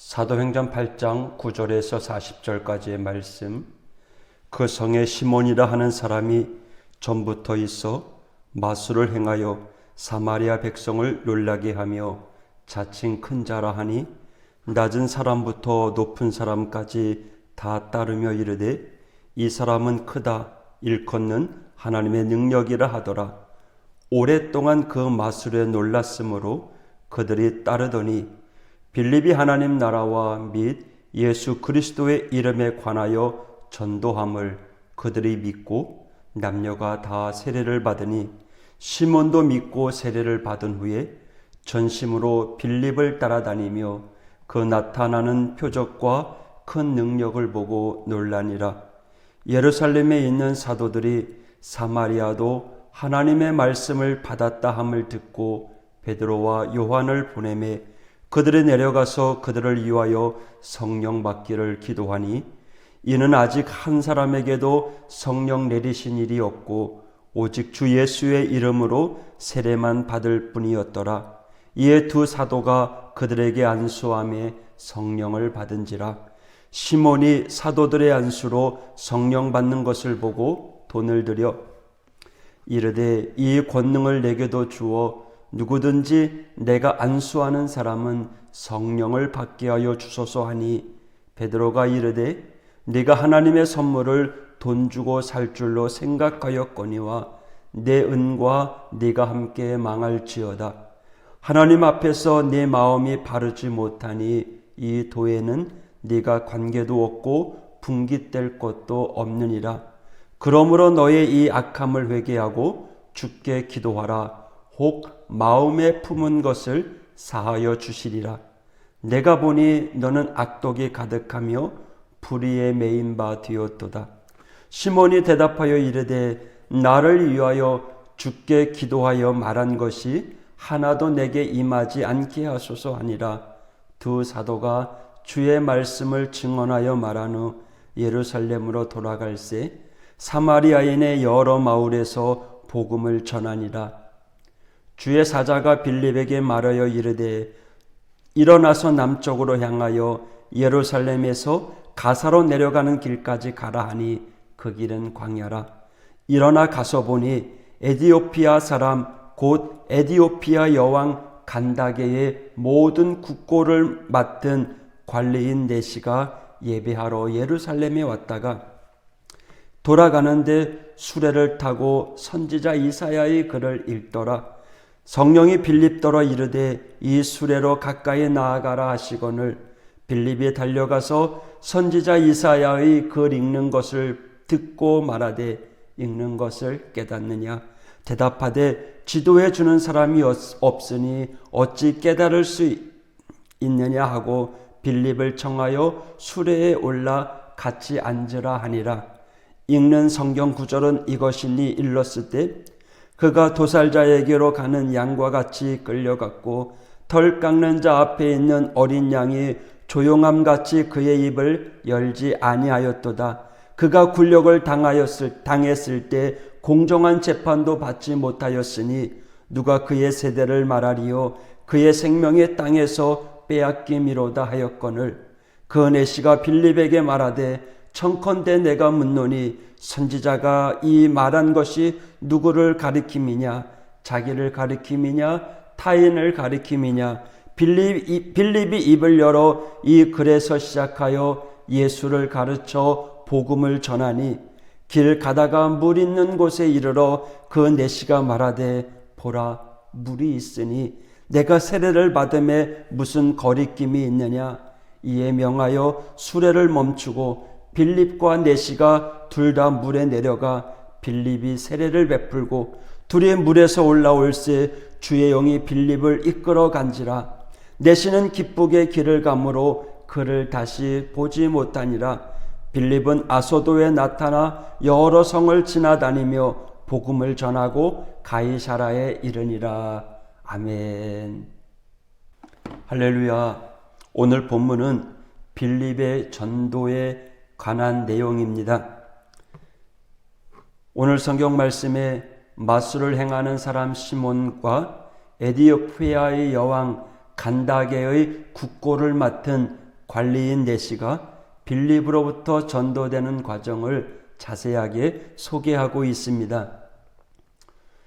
사도행전 8장 9절에서 40절까지의 말씀. 그 성에 시몬이라 하는 사람이 전부터 있어 마술을 행하여 사마리아 백성을 놀라게 하며 자칭 큰 자라 하니 낮은 사람부터 높은 사람까지 다 따르며 이르되 이 사람은 크다 일컫는 하나님의 능력이라 하더라. 오랫동안 그 마술에 놀랐으므로 그들이 따르더니 빌립이 하나님 나라와 및 예수 그리스도의 이름에 관하여 전도함을 그들이 믿고 남녀가 다 세례를 받으니 시몬도 믿고 세례를 받은 후에 전심으로 빌립을 따라다니며 그 나타나는 표적과 큰 능력을 보고 놀라니라. 예루살렘에 있는 사도들이 사마리아도 하나님의 말씀을 받았다 함을 듣고 베드로와 요한을 보내매 그들이 내려가서 그들을 위하여 성령 받기를 기도하니 이는 아직 한 사람에게도 성령 내리신 일이 없고 오직 주 예수의 이름으로 세례만 받을 뿐이었더라. 이에 두 사도가 그들에게 안수함에 성령을 받은지라. 시몬이 사도들의 안수로 성령 받는 것을 보고 돈을 들여 이르되 이 권능을 내게도 주어 누구든지 내가 안수하는 사람은 성령을 받게 하여 주소서 하니 베드로가 이르되 네가 하나님의 선물을 돈 주고 살 줄로 생각하였거니와 내 은과 네가 함께 망할지어다. 하나님 앞에서 네 마음이 바르지 못하니 이 도에는 네가 관계도 없고 분깃될 것도 없느니라. 그러므로 너의 이 악함을 회개하고 주께 기도하라. 혹 마음에 품은 것을 사하여 주시리라. 내가 보니 너는 악독이 가득하며 불의에 매인 바 되었도다. 시몬이 대답하여 이르되 나를 위하여 주께 기도하여 말한 것이 하나도 내게 임하지 않게 하소서 하니라. 두 사도가 주의 말씀을 증언하여 말한 후 예루살렘으로 돌아갈새 사마리아인의 여러 마을에서 복음을 전하니라. 주의 사자가 빌립에게 말하여 이르되 일어나서 남쪽으로 향하여 예루살렘에서 가사로 내려가는 길까지 가라 하니 그 길은 광야라. 일어나 가서 보니 에디오피아 사람 곧 에디오피아 여왕 간다게의 모든 국고를 맡은 관리인 네시가 예배하러 예루살렘에 왔다가 돌아가는데 수레를 타고 선지자 이사야의 글을 읽더라. 성령이 빌립더러 이르되 이 수레로 가까이 나아가라 하시거늘 빌립이 달려가서 선지자 이사야의 글 읽는 것을 듣고 말하되 읽는 것을 깨닫느냐. 대답하되 지도해 주는 사람이 없으니 어찌 깨달을 수 있느냐 하고 빌립을 청하여 수레에 올라 같이 앉으라 하니라. 읽는 성경 구절은 이것이니 일렀을 때 그가 도살자에게로 가는 양과 같이 끌려갔고 털 깎는 자 앞에 있는 어린 양이 조용함같이 그의 입을 열지 아니하였도다. 그가 굴욕을 당했을 때 공정한 재판도 받지 못하였으니 누가 그의 세대를 말하리요. 그의 생명의 땅에서 빼앗김이로다 하였거늘 그 네시가 빌립에게 말하되 청컨대 내가 묻노니 선지자가 이 말한 것이 누구를 가리킴이냐? 자기를 가리킴이냐? 타인을 가리킴이냐? 빌립이 입을 열어 이 글에서 시작하여 예수를 가르쳐 복음을 전하니 길 가다가 물 있는 곳에 이르러 그 네시가 말하되 보라 물이 있으니 내가 세례를 받음에 무슨 거리낌이 있느냐? 이에 명하여 수레를 멈추고 빌립과 네시가 둘 다 물에 내려가 빌립이 세례를 베풀고 둘이 물에서 올라올새 주의 영이 빌립을 이끌어 간지라. 네시는 기쁘게 길을 가므로 그를 다시 보지 못하니라. 빌립은 아소도에 나타나 여러 성을 지나다니며 복음을 전하고 가이사라에 이르니라. 아멘. 할렐루야. 오늘 본문은 빌립의 전도에 관한 내용입니다. 오늘 성경 말씀에 마술을 행하는 사람 시몬과 에디오피아의 여왕 간다게의 국고를 맡은 관리인 내시가 빌립으로부터 전도되는 과정을 자세하게 소개하고 있습니다.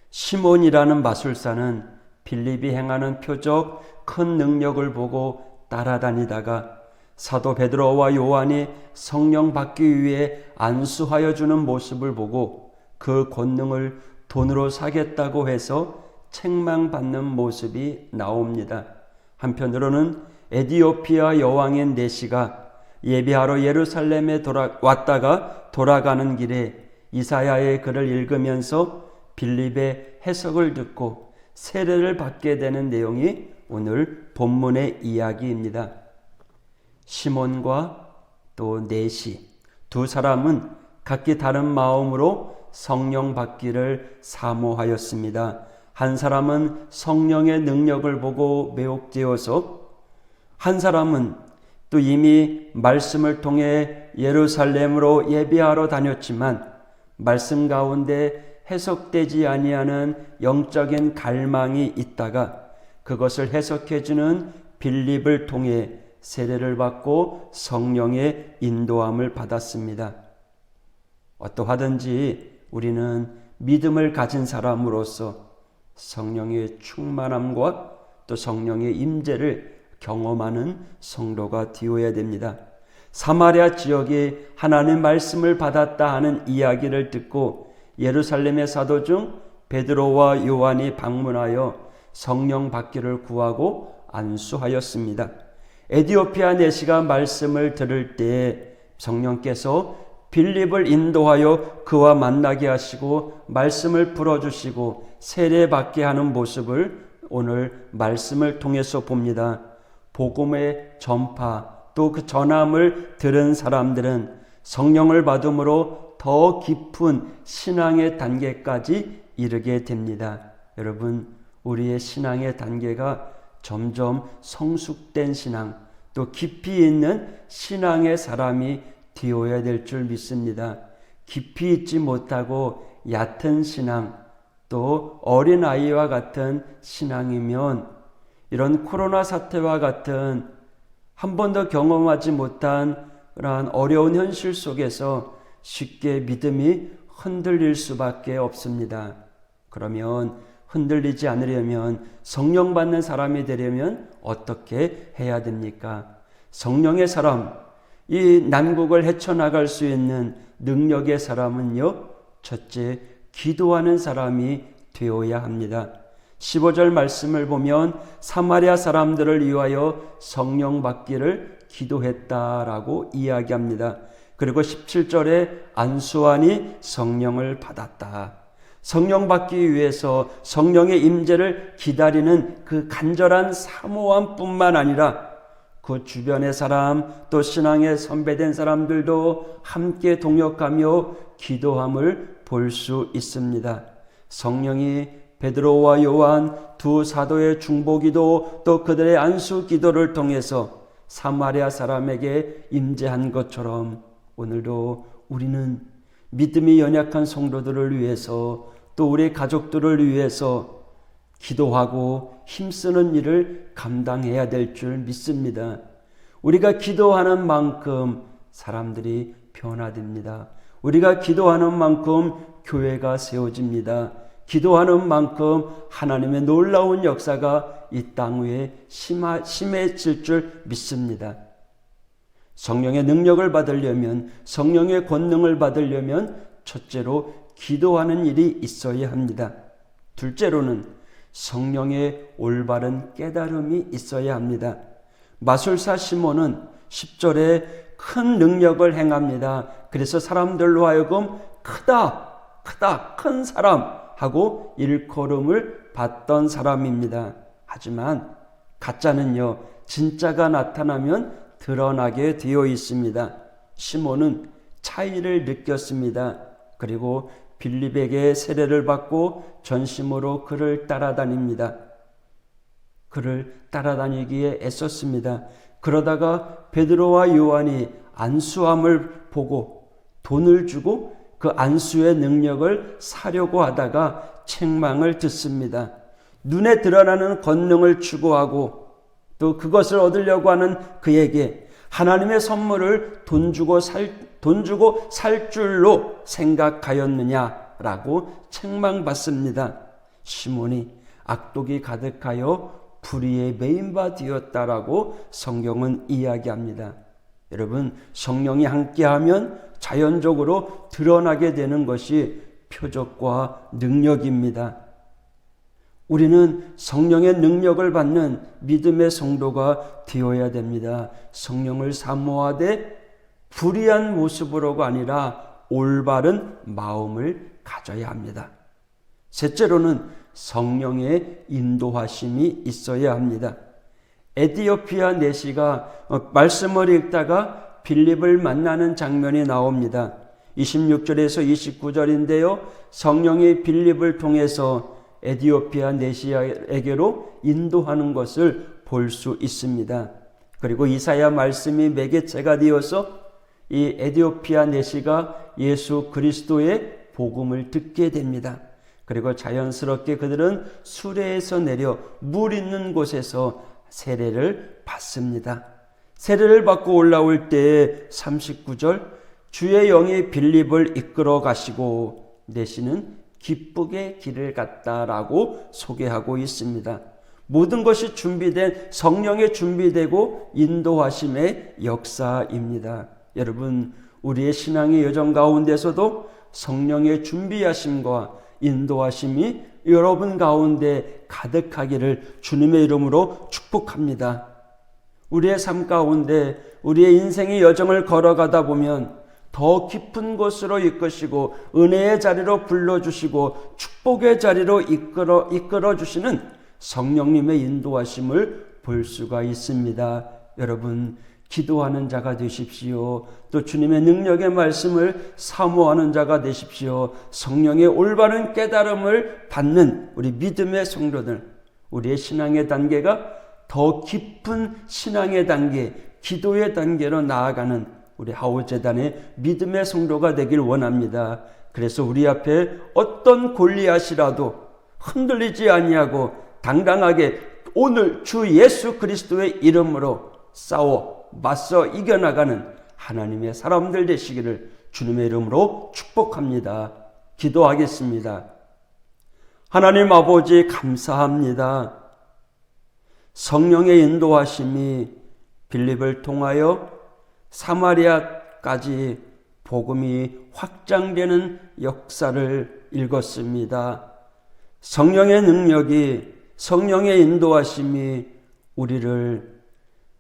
시몬이라는 마술사는 빌립이 행하는 표적 큰 능력을 보고 따라다니다가 사도 베드로와 요한이 성령 받기 위해 안수하여 주는 모습을 보고 그 권능을 돈으로 사겠다고 해서 책망받는 모습이 나옵니다. 한편으로는 에디오피아 여왕인 내시가 예배하러 예루살렘에 왔다가 돌아가는 길에 이사야의 글을 읽으면서 빌립의 해석을 듣고 세례를 받게 되는 내용이 오늘 본문의 이야기입니다. 시몬과 또 내시 두 사람은 각기 다른 마음으로 성령 받기를 사모하였습니다. 한 사람은 성령의 능력을 보고 매혹되어서, 한 사람은 또 이미 말씀을 통해 예루살렘으로 예배하러 다녔지만 말씀 가운데 해석되지 아니하는 영적인 갈망이 있다가 그것을 해석해주는 빌립을 통해 세례를 받고 성령의 인도함을 받았습니다. 어떠하든지 우리는 믿음을 가진 사람으로서 성령의 충만함과 또 성령의 임재를 경험하는 성도가 되어야 됩니다. 사마리아 지역에 하나님의 말씀을 받았다 하는 이야기를 듣고 예루살렘의 사도 중 베드로와 요한이 방문하여 성령 받기를 구하고 안수하였습니다. 에디오피아 내시가 말씀을 들을 때에 성령께서 빌립을 인도하여 그와 만나게 하시고 말씀을 풀어주시고 세례받게 하는 모습을 오늘 말씀을 통해서 봅니다. 복음의 전파 또 그 전함을 들은 사람들은 성령을 받음으로 더 깊은 신앙의 단계까지 이르게 됩니다. 여러분, 우리의 신앙의 단계가 점점 성숙된 신앙, 또 깊이 있는 신앙의 사람이 되어야 될 줄 믿습니다. 깊이 있지 못하고 얕은 신앙, 또 어린아이와 같은 신앙이면 이런 코로나 사태와 같은 한 번도 경험하지 못한 그러한 어려운 현실 속에서 쉽게 믿음이 흔들릴 수밖에 없습니다. 그러면 흔들리지 않으려면, 성령 받는 사람이 되려면 어떻게 해야 됩니까? 성령의 사람, 이 난국을 헤쳐나갈 수 있는 능력의 사람은요, 첫째, 기도하는 사람이 되어야 합니다. 15절 말씀을 보면 사마리아 사람들을 위하여 성령 받기를 기도했다라고 이야기합니다. 그리고 17절에 안수하니 성령을 받았다. 성령 받기 위해서 성령의 임재를 기다리는 그 간절한 사모함뿐만 아니라 그 주변의 사람, 또 신앙에 선배된 사람들도 함께 동역하며 기도함을 볼 수 있습니다. 성령이 베드로와 요한 두 사도의 중보기도 또 그들의 안수기도를 통해서 사마리아 사람에게 임재한 것처럼 오늘도 우리는 믿음이 연약한 성도들을 위해서 또 우리 가족들을 위해서 기도하고 힘쓰는 일을 감당해야 될 줄 믿습니다. 우리가 기도하는 만큼 사람들이 변화됩니다. 우리가 기도하는 만큼 교회가 세워집니다. 기도하는 만큼 하나님의 놀라운 역사가 이 땅 위에 심해질 줄 믿습니다. 성령의 능력을 받으려면, 성령의 권능을 받으려면 첫째로 기도하는 일이 있어야 합니다. 둘째로는 성령의 올바른 깨달음이 있어야 합니다. 마술사 시몬은 10절에 큰 능력을 행합니다. 그래서 사람들로 하여금 크다, 큰 사람 하고 일컬음을 받던 사람입니다. 하지만 가짜는요, 진짜가 나타나면 드러나게 되어 있습니다. 시몬은 차이를 느꼈습니다. 그리고 빌립에게 세례를 받고 전심으로 그를 따라다닙니다. 그를 따라다니기에 애썼습니다. 그러다가 베드로와 요한이 안수함을 보고 돈을 주고 그 안수의 능력을 사려고 하다가 책망을 듣습니다. 눈에 드러나는 권능을 추구하고 또 그것을 얻으려고 하는 그에게 하나님의 선물을 돈 주고 살 줄로 생각하였느냐라고 책망받습니다. 시몬이 악독이 가득하여 불의에 매인 바 되었다라고 성경은 이야기합니다. 여러분, 성령이 함께하면 자연적으로 드러나게 되는 것이 표적과 능력입니다. 우리는 성령의 능력을 받는 믿음의 성도가 되어야 됩니다. 성령을 사모하되 불의한 모습으로가 아니라 올바른 마음을 가져야 합니다. 셋째로는 성령의 인도하심이 있어야 합니다. 에디오피아 내시가 말씀을 읽다가 빌립을 만나는 장면이 나옵니다. 26절에서 29절인데요. 성령이 빌립을 통해서 에디오피아 내시아에게로 인도하는 것을 볼 수 있습니다. 그리고 이사야 말씀이 매개체가 되어서 이 에디오피아 내시가 예수 그리스도의 복음을 듣게 됩니다. 그리고 자연스럽게 그들은 수레에서 내려 물 있는 곳에서 세례를 받습니다. 세례를 받고 올라올 때에 39절 주의 영이 빌립을 이끌어 가시고 내시는 기쁘게 길을 갔다라고 소개하고 있습니다. 모든 것이 준비된 성령의 준비되고 인도하심의 역사입니다. 여러분, 우리의 신앙의 여정 가운데서도 성령의 준비하심과 인도하심이 여러분 가운데 가득하기를 주님의 이름으로 축복합니다. 우리의 삶 가운데 우리의 인생의 여정을 걸어가다 보면 더 깊은 곳으로 이끄시고 은혜의 자리로 불러주시고 축복의 자리로 이끌어 주시는 성령님의 인도하심을 볼 수가 있습니다. 여러분, 기도하는 자가 되십시오. 또 주님의 능력의 말씀을 사모하는 자가 되십시오. 성령의 올바른 깨달음을 받는 우리 믿음의 성도들, 우리의 신앙의 단계가 더 깊은 신앙의 단계, 기도의 단계로 나아가는 우리 하우재단의 믿음의 성도가 되길 원합니다. 그래서 우리 앞에 어떤 골리앗이라도 흔들리지 아니하고 당당하게 오늘 주 예수 그리스도의 이름으로 싸워 맞서 이겨나가는 하나님의 사람들 되시기를 주님의 이름으로 축복합니다. 기도하겠습니다. 하나님 아버지 감사합니다. 성령의 인도하심이 빌립을 통하여 사마리아까지 복음이 확장되는 역사를 읽었습니다. 성령의 능력이, 성령의 인도하심이 우리를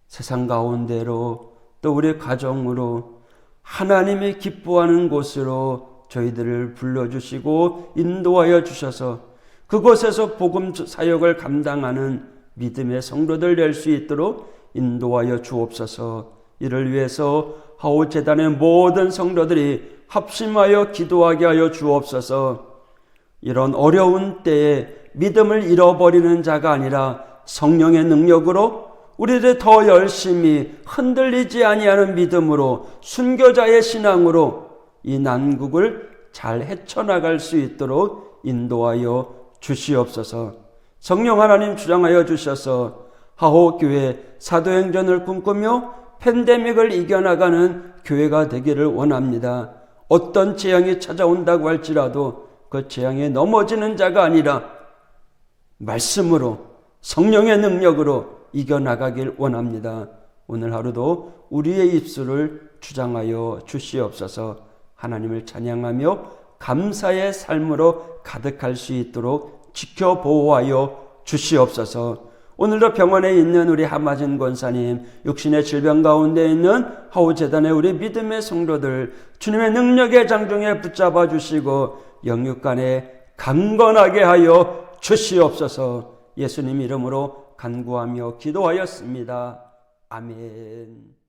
세상 가운데로 또 우리 가정으로 하나님이 기뻐하는 곳으로 저희들을 불러주시고 인도하여 주셔서 그곳에서 복음 사역을 감당하는 믿음의 성도들 될 수 있도록 인도하여 주옵소서. 이를 위해서 하우재단의 모든 성도들이 합심하여 기도하게 하여 주옵소서. 이런 어려운 때에 믿음을 잃어버리는 자가 아니라 성령의 능력으로 우리들 더 열심히 흔들리지 아니하는 믿음으로 순교자의 신앙으로 이 난국을 잘 헤쳐나갈 수 있도록 인도하여 주시옵소서. 성령 하나님 주장하여 주셔서 하호교회 사도행전을 꿈꾸며 팬데믹을 이겨나가는 교회가 되기를 원합니다. 어떤 재앙이 찾아온다고 할지라도 그 재앙에 넘어지는 자가 아니라 말씀으로 성령의 능력으로 이겨나가길 원합니다. 오늘 하루도 우리의 입술을 주장하여 주시옵소서. 하나님을 찬양하며 감사의 삶으로 가득할 수 있도록 지켜보호하여 주시옵소서. 오늘도 병원에 있는 우리 하마진 권사님, 육신의 질병 가운데 있는 하우재단의 우리 믿음의 성도들 주님의 능력의 장중에 붙잡아 주시고 영육간에 강건하게 하여 주시옵소서. 예수님 이름으로 간구하며 기도하였습니다. 아멘.